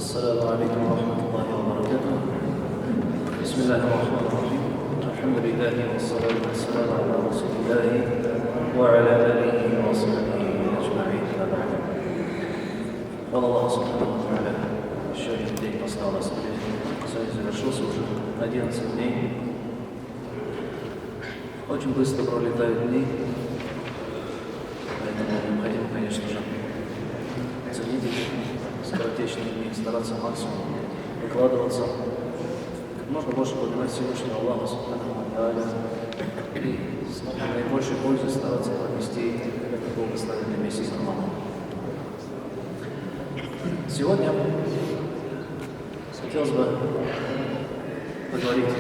السلام عليكم ورحمة الله وبركاته. بسم الله الرحمن الرحيم. الحمد لله والصلاة والسلام على رسول الله وعلى آله وصحبه أجمعين. قال الله سبحانه وتعالى: еще один день настал на земле. Сегодня завершился уже 11 дней. Очень быстро пролетают дни, поэтому необходимо, конечно же, ценить их, скоротечные дни, стараться максимум выкладываться, как можно больше понимать Всевышнего Аллаха Субханаху ва Тааля и с наибольшей пользой стараться провести этот благословенный месяц Рамадан. Сегодня хотелось бы поговорить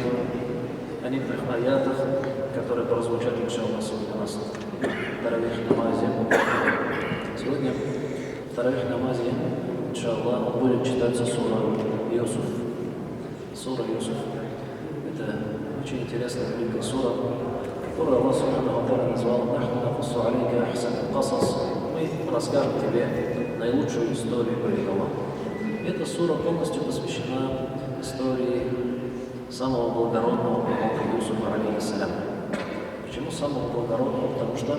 о некоторых аятах, которые прозвучат, иншаллах, сегодня у нас в таравих намазе. Сегодня в таравих намазе, иншаллах, будет читаться сура Юсуф. Сура Юсуф – это очень интересная великая сура, которую Аллах Субханаху ва Тааля назвал «Нахну накуссу алейка ахсана касас». Мы расскажем тебе наилучшую историю про Аллаха. Эта сура полностью посвящена истории самого благородного пророка Юсуфа, алейхиссалям. Почему самого благородного? Потому что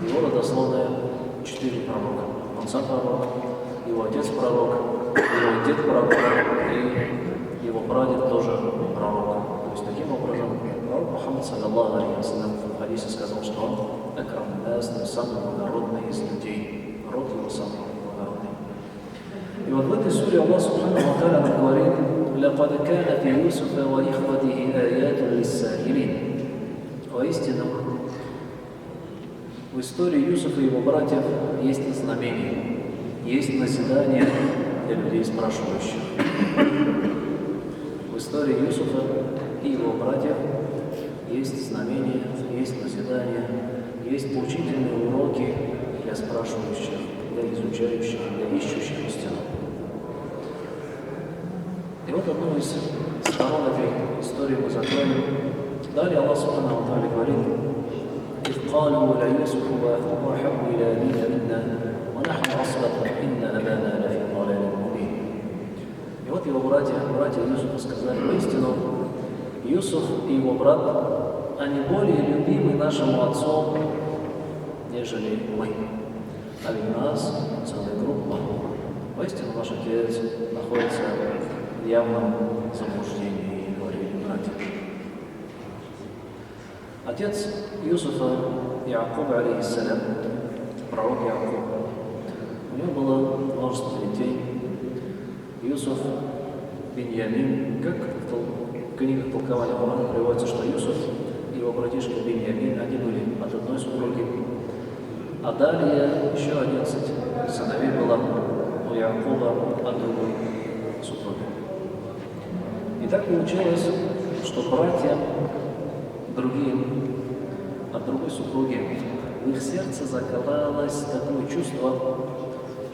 его родословная 4 пророка. Он сам пророк, его отец пророк, его дед пророк и его прадед тоже пророк. То есть таким образом пророк Мухаммад, саллаллаху алейхи ва саллям, в хадисе сказал, что он акрам нас, самый благородный из людей. Род его самый благородный. И вот в этой суре Аллах Субханаху ва Тааля нам говорит: «Лакад кана фи Юсуфа ва ихватихи аятун лиссахирин». Воистину, в истории Юсуфа и его братьев есть знамения, есть назидание для людей спрашивающих. В истории Юсуфа и его братьев есть знамения, есть назидание, есть поучительные уроки для спрашивающих, для изучающих, для ищущих истину. И вот одну из сторон этой истории мы закроем. Далее Аллах Субханаху ва Тааля говорит: «إذ قالوا ليوسف وأخوه أحب إلى أبينا منا ونحن عصبة إن أبانا لفي ضلال مبين». И вот его братья Юсуфа сказали: «Воистину, Юсуф и его брат, они более любимы нашему отцу, нежели мы. А ведь у нас целая группа. Воистину, наш отец находится в явном заблуждении», — говорили братья. Отец Юсуфа, Якуб, алейхиссалям, пророк Якуб, у него было множество детей. Юсуф, Биньямин, как в книгах толкования Корана приводится, что Юсуф и его братишка Биньямин, они были от одной супруги, а далее еще 11 сыновей было у Якуба от другой супруги. И так получилось, что братья другим от другой супруги, в их сердце заковалось такое чувство,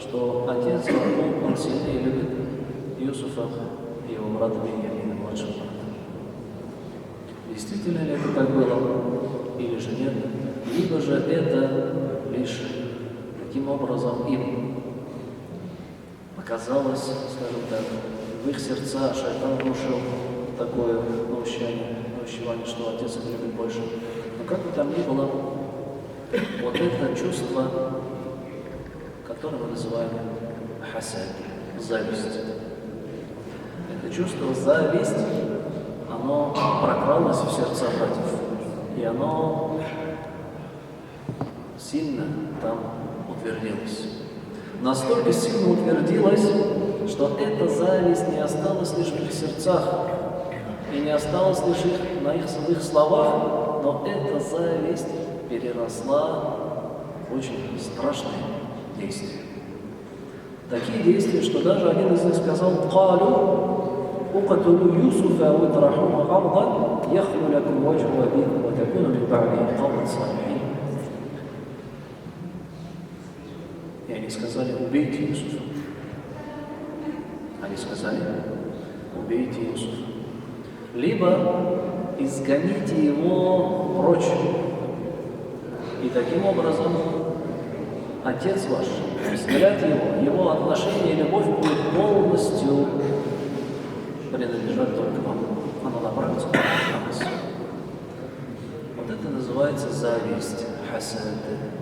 что отец Якуб, он сильнее любит Юсуфа и его брата Биньямина, младшего брата. Действительно ли это так было, или же нет? Либо же это лишь таким образом им показалось, скажем так, в их сердца шайтан внушил такое наущение, что отец их любит больше. Но как бы там ни было, вот это чувство, которое мы называем хасад, зависть. Это чувство зависть, оно прокралось в сердца братьев, и оно сильно там утвердилось. Настолько сильно утвердилось, что эта зависть не осталась лишь в их сердцах, и не осталось лишь в их словах, но эта зависть переросла в очень страшные действия. Такие действия, что даже один из них сказал: «Калу уqtulu Юсуфа ва тарахуhu ардан яхлу лакум ваджху абикум ва такуну мин ба'дихи кавман салихин». И они сказали: «Убейте Юсуфа». Они сказали: «Убейте Юсуфа. Либо изгоните его прочь, и таким образом отец ваш, взгляд его отношение и любовь будет полностью полностью принадлежат только вам. Оно направится на вас. Вот это называется зависть, хасад.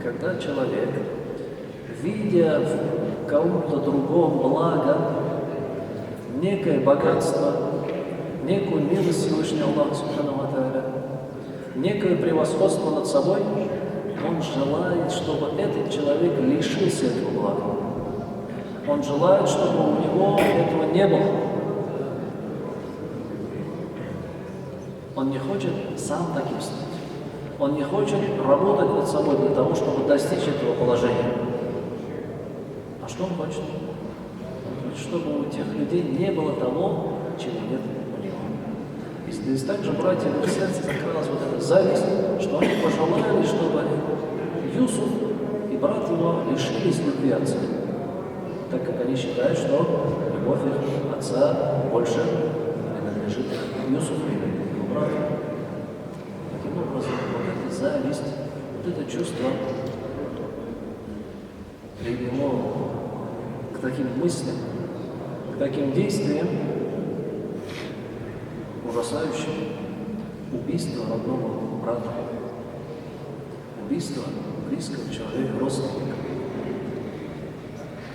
Когда человек, видя в ком-то другом благо, некое богатство, некую милость Всевышнего Аллаха Субхану ва Тааля, некое превосходство над собой, он желает, чтобы этот человек лишился этого блага. Он желает, чтобы у него этого не было. Он не хочет сам таким стать. Он не хочет работать над собой для того, чтобы достичь этого положения. А что он хочет? Он хочет, чтобы у тех людей не было того, чего нет у него. И здесь также, братья, в их сердце закралась вот эта зависть, что они пожелали, чтобы Юсуф и брат его лишились любви отца, так как они считают, что любовь их отца больше принадлежит Юсуфу и его брату. Таким образом, вот эта зависть, вот это чувство привело к таким мыслям, к таким действиям, ужасающим убийство родного брата, убийство близкого человека, родственника.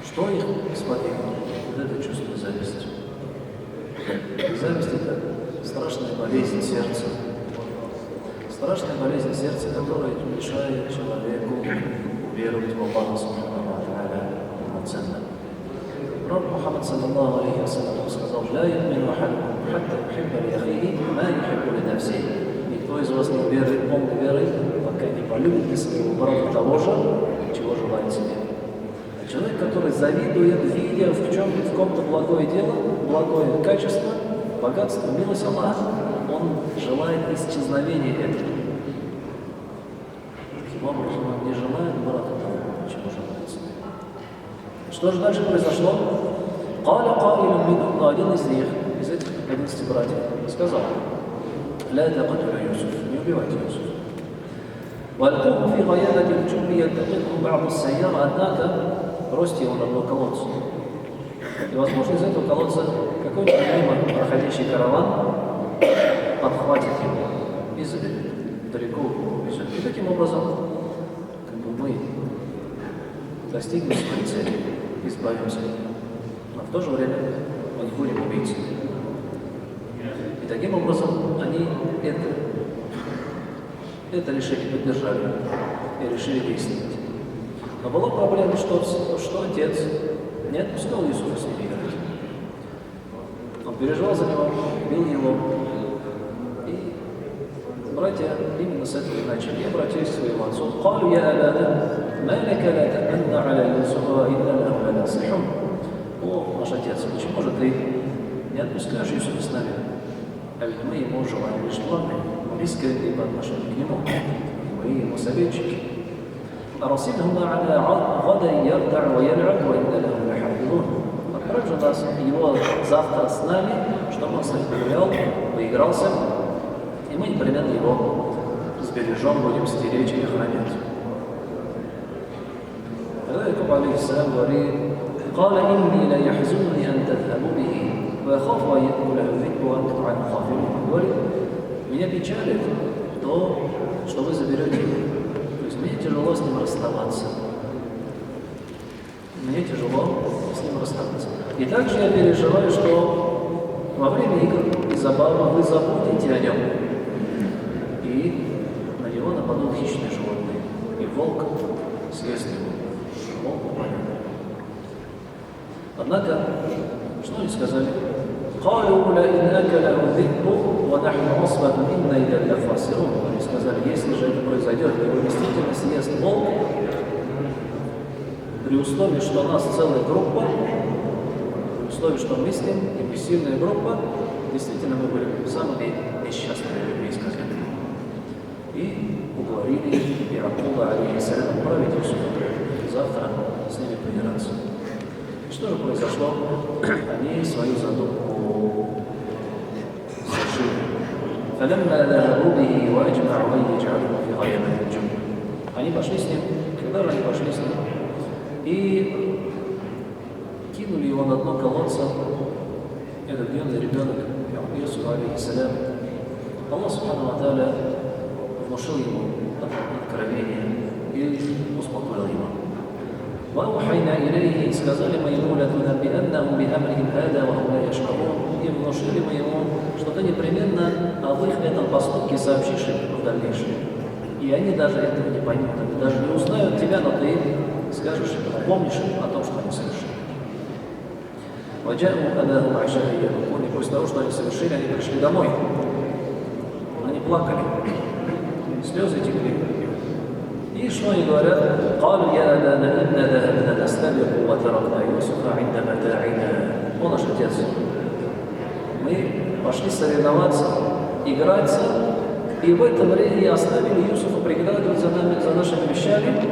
Что их сподвигло? Вот это чувство зависти. Зависть – это страшная болезнь сердца. Страшная болезнь сердца, которая мешает человеку веровать в Аллаха Субхану ва Тааля полноценно. Пророк Мухаммад саллаллаху алейхи ва саллям сказал: «Ла ю'мину ахадукум хатта юхибба ли ахихи ма юхиббу ли нафсихи». Никто из вас не верит полной верой, пока не полюбит для своего брата того же, чего желает себе. А человек, который завидует, видя в ком-то благое дело, благое качество, богатство, милость Аллаха, он желает исчезновения этого. Таким образом, он не желает брата того, чего желает себе. Что же дальше произошло? Но один из них, из этих 11 братьев, сказал: «Ля тaqtulu Юсуф, не убивайте Юсуфа. Валькуху фи гаябати аль-джубби ялтaqитху ба'ду ас-сайяра, однако бросьте его на дно колодца. И, возможно, из этого колодца какой-нибудь мимо проходящий караван подхватит его и заберет, далеко увезет. И таким образом, мы достигнем своей цели, избавимся, но в то же время мы не будем убийцами». И таким образом они это решение поддержали и решили действовать. Но была проблема, что отец не отпускал Юсуфа с ними играть. Он переживал за него, бил его. И братья именно с этого и начали. И обратились к своему отцу: «Қалу я абана, ма лака ла та'манна аля Юсуфа инна лаху ланасихун». «О, наш отец, почему же ты не отпускаешь Юсуфа с нами? А ведь мы ему желаем лишь благо, мы искренне по отношению к нему, мы ему советчики. أرسله معنا غدا يرتع ويلعب وإنا له لحافظون». Отправь же нас его завтра с нами, чтобы он с нами погулял, поигрался, и мы непременно его сбережем, будем стеречь и охранять. Тогда Якуб алейхиссалям говорит: «قال إني لا يحزنني أن تذهبوا به وأخاف أن يأكله الذئب وأنتم عنه غافلون». Говорит: «Меня печалит то, что вы заберете его. То есть мне тяжело с ним расставаться. Мне тяжело с ним расставаться. И также я переживаю, что во время игр и забавы вы забудете о нем, и на него нападут хищные животные, и волк съест его». Волк понятно. Однако, что они сказали? «Қалу лаин акаляху зикбу, ва нахну асбату инна ида ляфасирун». Они сказали: «Если же это произойдет, его действительно съест волк, при условии, что у нас целая группа, при условии, что мы с ним, и мы сильная группа, действительно мы будем самыми несчастными людьми», сказали. И уговорили Якуба алейхиссалям отправить Юсуфа завтра с ними поиграться. Что же произошло? Они свою задумку совершили. فَلَمَّا ذَهَبُوا بِهِ وَأَجْمَعُوا أَن يَجْعَلُوهُ فِي غَيَابَتِ الْجُبِّ. Они пошли с ним, когда же они пошли с ним, и кинули его на дно колодца этот юный ребенок, Юсуф алейхиссалям, Аллах субхану ва тааля внушил ему откровение и успокоил его. وأوحينا إليه, сказали мы ему, لَتُنَبِّئَنَّهُمْ بِأَمْرِهِمْ هَذَا وَهُمْ لَا يَشْعُرُونَ, и внушили мы ему, что ты непременно об их этом поступке сообщишь им в дальнейшем. И они даже этого не поймут, они даже не узнают тебя, но ты скажешь им, напомнишь им о том, что они совершили. وَجَاءُوا أَبَاهُمْ عَشَاءً يَبْكُونَ, и после того, что они совершили, они пришли домой. Они плакали, слезы текли. И что они говорят? قالوا يا أبانا إنا ذهبنا نستبق وتركنا يوسف عند متاعنا. О, наш отец, мы пошли соревноваться, играться, и в это время оставили Юсуфа приглядывать за нами, за нашими вещами.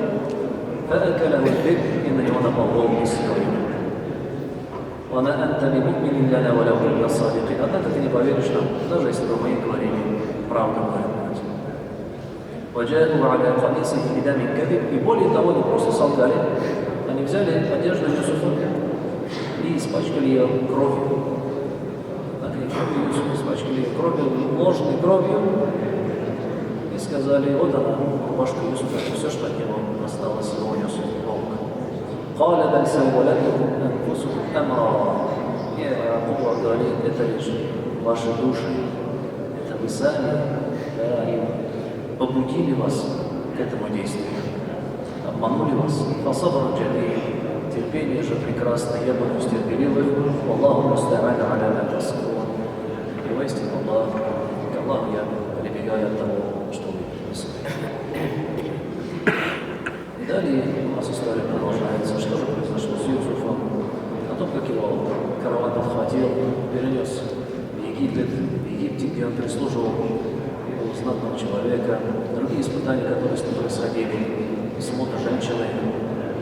فأكله الذئب, и на него напал волк и съел его. وما أنت بمؤمن لنا ولو كنا صادقين. Однако ты не поверишь нам, даже если бы мы говорили правду. وَجَاءُوا عَلَى قَمِيصِهِ بِدَمٍ كَذِبٍ, и более того, не просто солгали, они взяли одежду Юсуфа и испачкали ее кровью. Накричали Юсуфа, испачкали ее кровью, ложной кровью, и сказали: вот она, рубашка Юсуфа, все, что от него осталось, его унес волк. قَالَ بَلْ سَوَّلَتْ لَكُمْ أَنفُسُكُمْ أَمْرًا. И Якуб говорит: это лишь ваши души, это вы сами, побудили вас к этому действию, обманули вас. فَصَبْرٌ جَمِيلٌ, терпение же прекрасно, я буду терпеливым. وَاللَّهُ مُسْتَعَانٌ عَلَى مَا تَصِفُونَ, и воистину Аллах, к Аллаху я прибегаю от того, что вы приписываете. И далее у нас история продолжается. Что же произошло с Юсуфом? О том, как его караван подхватил, перенес в Египет, в Египте, где он прислуживал знатного человека, другие испытания, которые с ним происходили, смута женщины,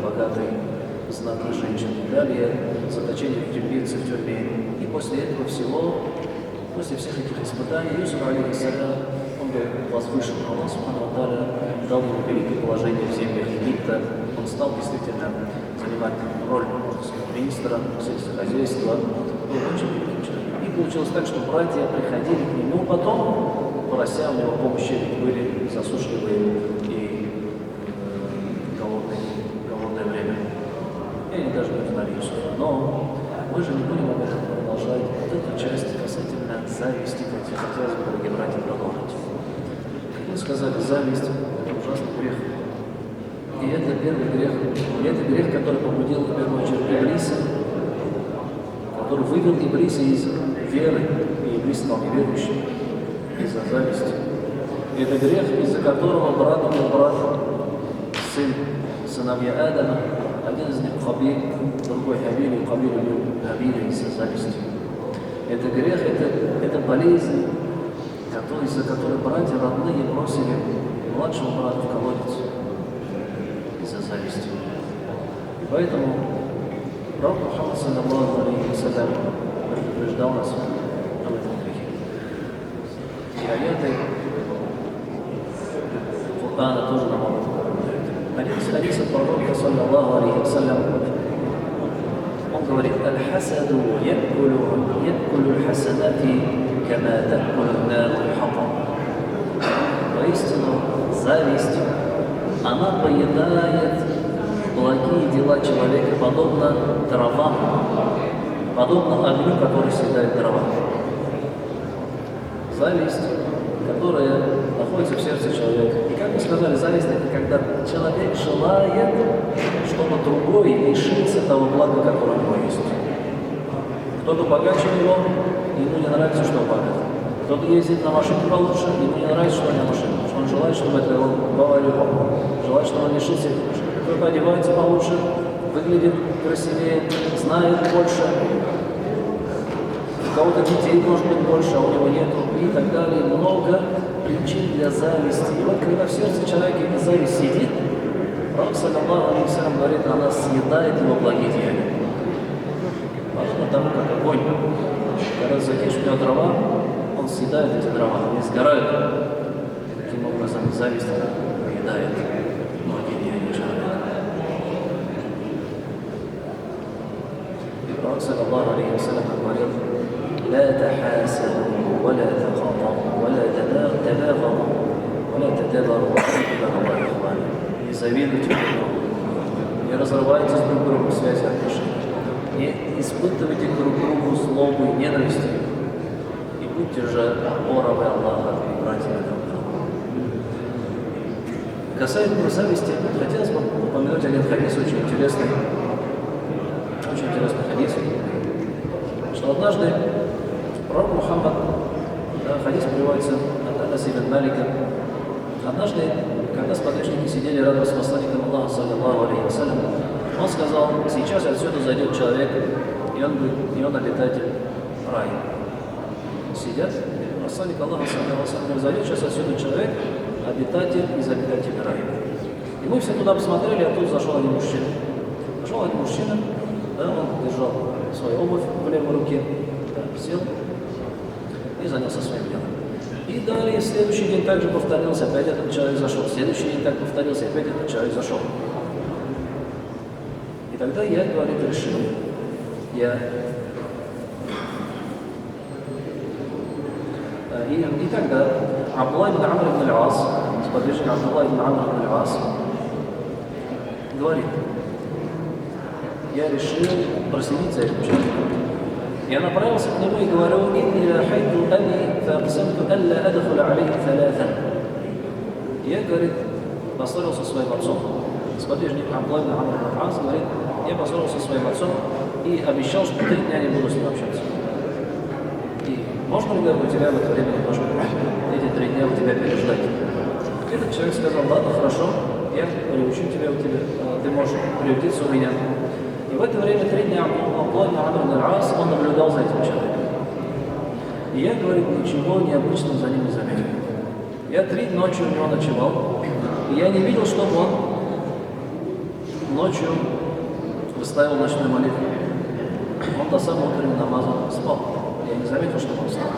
богатой, знатной женщины, далее заточение в темнице, в тюрьме. И после этого всего, после всех этих испытаний, Юсуф алейхиссалям, он был возвышен, Аллах субхану ва тааля дал ему великое положение в землях Египта. Он стал действительно занимать роль, можно сказать, министра сельского хозяйства, был очень великим человеком. И получилось так, что братья приходили к нему потом, прося у него помощи, ведь были засушливые и голодное время. И они даже не узнали Юсуфа. Но мы же не будем об этом продолжать. Вот эту часть касательно зависти, хотелось бы, дорогие братья, продолжить. Как мы сказали, зависть – это ужасный грех. И это первый грех. И это грех, который побудил, в первую очередь, Иблиса, который вывел Иблиса из веры, и Иблис стал неверующим из-за зависти. И это грех, из-за которого брат убил брата, сыновья Адама. Один из них Хабиль, другой Хабиль, и Хабиль убил Хабиля из-за зависти. Это грех, это болезнь, из-за которой братья родные бросили младшего брата в колодец из-за зависти. И поэтому пророк Мухаммад саллаллаху алейхи ва саллям предупреждал нас об этом грехе. И аяты Корана тоже нам об этом говорят. Один из хадисов пророка саллаллаху алейхи ва саллям, он говорит: «Аль-хасаду якулю аль-хасанати кама такулю нару аль-хатаб». Воистину, зависть, она поедает благие дела человека, подобно дровам, подобно огню, который съедает дрова. Зависть, которая находится в сердце человека. И как мы сказали, зависть – это когда человек желает, чтобы другой лишился того блага, которое у него есть. Кто-то богаче него, ему не нравится, что он богат. Кто-то ездит на машине получше, ему не нравится, что у него машина. Потому что он желает, чтобы это его баварию попал. Желает, чтобы он лишился этой машины. Кто-то одевается получше, выглядит красивее, знает больше. У кого-то детей может быть больше, а у него нету, и так далее. Много причин для зависти. И вот когда в сердце человека эта зависть сидит, пророк саллаллаху алейхи ва саллям говорит, она съедает его благие деяния. Подобно тому, как огонь. Когда закинешь в него дрова, он съедает эти дрова, они сгорают. И таким образом зависть поедает многие деяния человека. И пророк пророк, саллаллаху алейхи вассалям, говорил: «Ла тахасаду, ва ла тахатабу, ва ла табагабу, ва ла тадабару, не завидуйте друг другу, не разрывайте друг другу связи отношений, не испытывайте друг другу злобу и ненависть, и будьте же опорой Аллаха и братьями друг друга». Касаемо зависти, хотелось бы упомянуть один хадис, очень интересный хадис, что однажды пророк Мухаммад, хадис приводится от Анаса ибн Малика, однажды, когда сподвижники сидели рядом с посланником Аллаха, саллаллаху алейхи вассалям, он сказал: «Сейчас отсюда зайдет человек, и он обитатель рая». Сидят, посланник Аллаха, саллаллаху алейхи вассалям, зайдет сейчас отсюда человек, обитатель из обитателей рая. И мы все туда посмотрели, а тут зашел один мужчина. Да, он держал свою обувь в левой руке, да, сел и занялся своим делом. И далее, в следующий день также повторился, опять этот человек зашел. В следующий день так повторился, опять этот человек зашел. И тогда я, говорит, решил, И тогда Абдуллах ибн Амр ибн аль-Ас, сподвижник Абдуллах ибн Амр ибн аль-Ас, говорит: я решил проследить за этим человеком. Я направился к нему и говорю: «Инни рахайту аби фааксамту алла адхуля алейхи талатан». Я, говорит, поссорился со своим отцом. Сподвижник Абдуллах ибн Амр ибн аль-Ас говорит: я поссорился со своим отцом и обещал, что 3 дня не буду с ним общаться. И можно ли, говорит, у тебя в это время немножко эти 3 дня у тебя переждать? Этот человек сказал: ладно, хорошо, я приучу тебя, ты можешь приютиться у меня. И в это время 3 дня Абдуллах ибн Амр ибн аль-Ас, он наблюдал за этим человеком. И я, говорит, ничего необычного за ним не заметил. Я 3 ночи у него ночевал, и я не видел, чтобы он ночью выставил ночную молитву. Он до самого утреннего намаза спал. Я не заметил, чтобы он встал.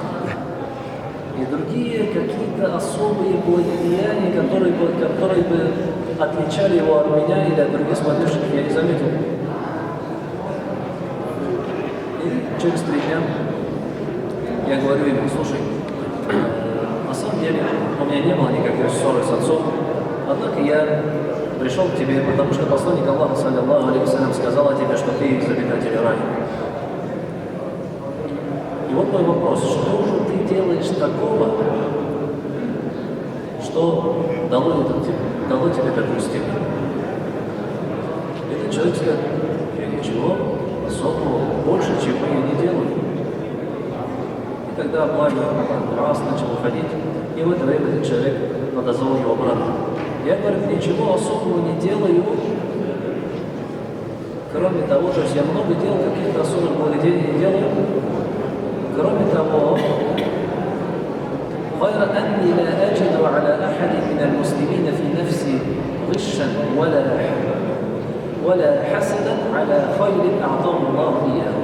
И другие какие-то особые благодеяния, которые бы отличали его от меня или от других сподвижников, я не заметил. И через 3 дня я говорю ему: слушай, на самом деле у меня не было никакой ссоры с отцом, однако я пришел к тебе, потому что посланник Аллаха, саллаллаху алейхи вассалям, сказал о тебе, что ты из обитателей рая. И вот мой вопрос: что же ты делаешь такого, что дало тебе такую степень? Этот человек сказал: я ничего особого, больше, чего я не делаю. И тогда Абдуллах раз начал уходить, и в это время этот человек подозвал его обратно. Я, говорю, ничего особого не делаю, кроме того, то есть я много дел, каких-то особых благодеяний не делаю. Кроме того, غير أني لا أجد على أحد من المسلمين في نفسي غشا ولا حسدا على خير أعطاه الله إياه.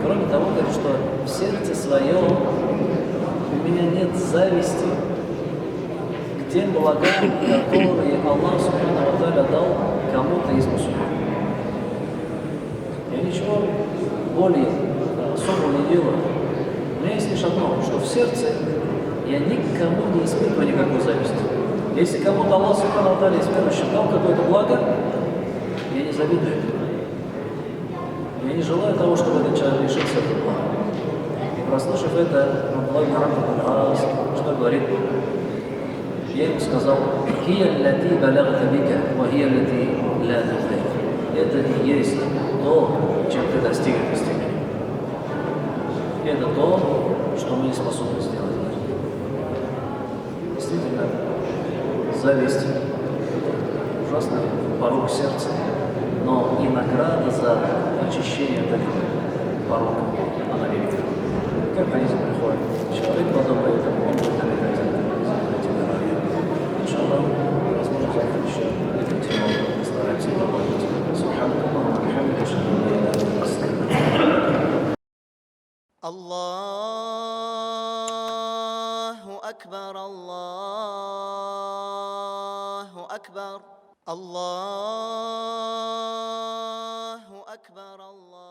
Кроме того, говорит, что в сердце своем у меня нет зависти к тем благам, которые Аллах Субхану ва Тааля дал кому-то из мусульман. Я ничего более особого не делаю. У меня есть лишь одно, что в сердце я никому не испытываю никакой зависти. Если кому-то Аллах Субхану ва Тааля из мира считал какое-то благо, я не завидую этому. Я не желаю того, чтобы этот человек лишился этого блага. И прослушав это, Абдуллах ибн Амр ибн аль-Ас, что говорит? Я ему сказал: «Хия аллати балагта бика, ва хия аллати ла тухайф». Это и есть то, чем ты достиг этой степени. Это то, что мы не способны сделать. Действительно, зависть – ужасный порог сердца, но и награда за очищение от этого порока, она велика. Как хадис приходит, человек подобный этому, он будет обитать этими рая. Иншаллах, возможно, завтра еще эту тему постараемся продолжить. Субханакаллаху ва бихамдика, ашхаду ан ла иляха илля анта, астагфирука. Аллаху акбар, Аллаху акбар, Аллаху акбар, Аллах.